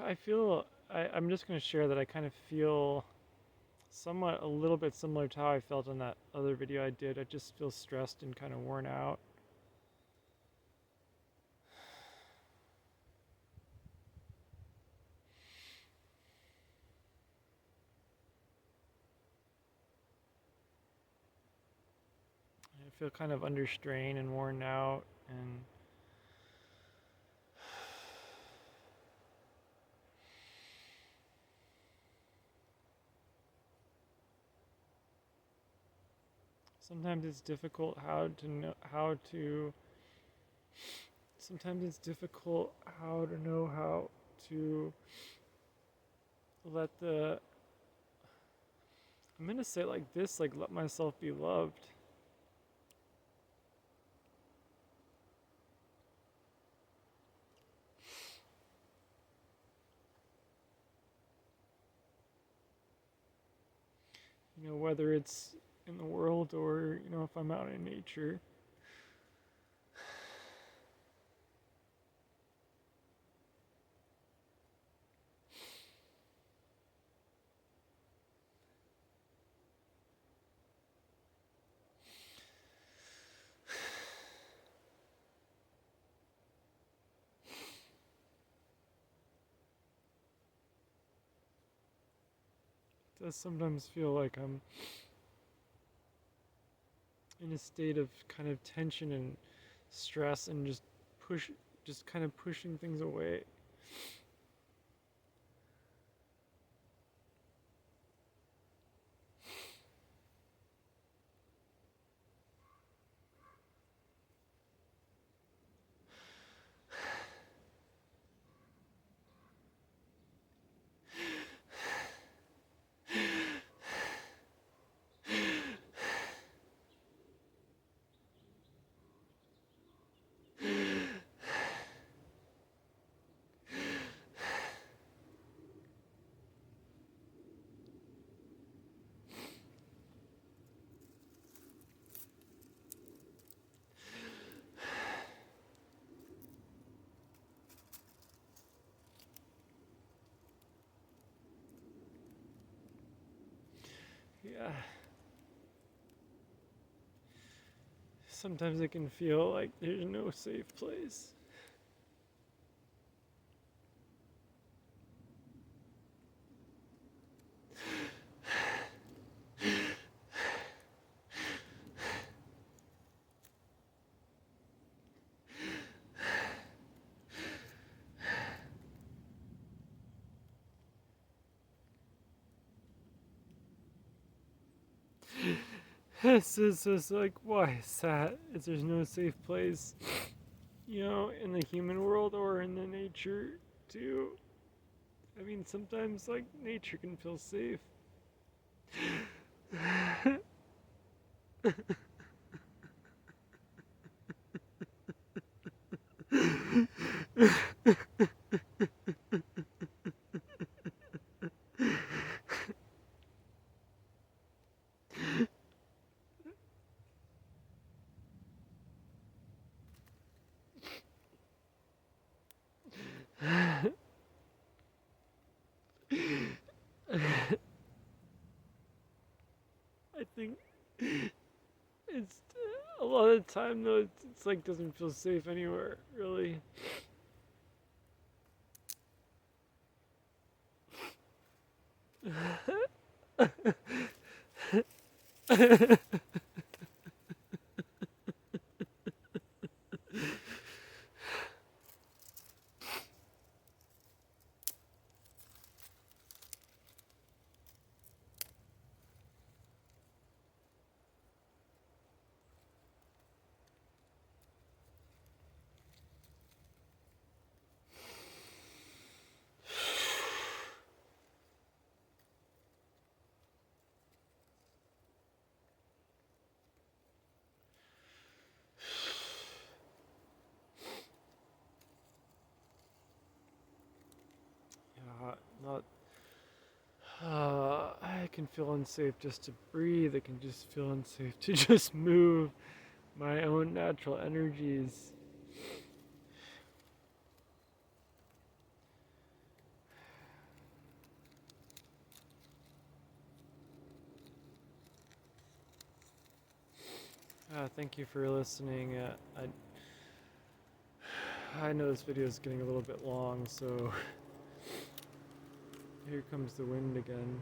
I'm just going to share that I kind of feel somewhat a little bit similar to how I felt in that other video I did. I just feel stressed and kind of worn out. I feel kind of under strain and worn out, and sometimes it's difficult sometimes it's difficult how to know how to let the I'm going to say it like this, like let myself be loved. Whether it's in the world or, if I'm out in nature. It does sometimes feel like I'm in a state of kind of tension and stress and just kind of pushing things away. Yeah. Sometimes it can feel like there's no safe place. This is just like, why is that? If there's no safe place, in the human world or in the nature too. I mean, sometimes like nature can feel safe. I think it's a lot of the time though. It's like doesn't feel safe anywhere really. Not. I can feel unsafe just to breathe. I can just feel unsafe to just move my own natural energies. Thank you for listening. I know this video is getting a little bit long, so here comes the wind again.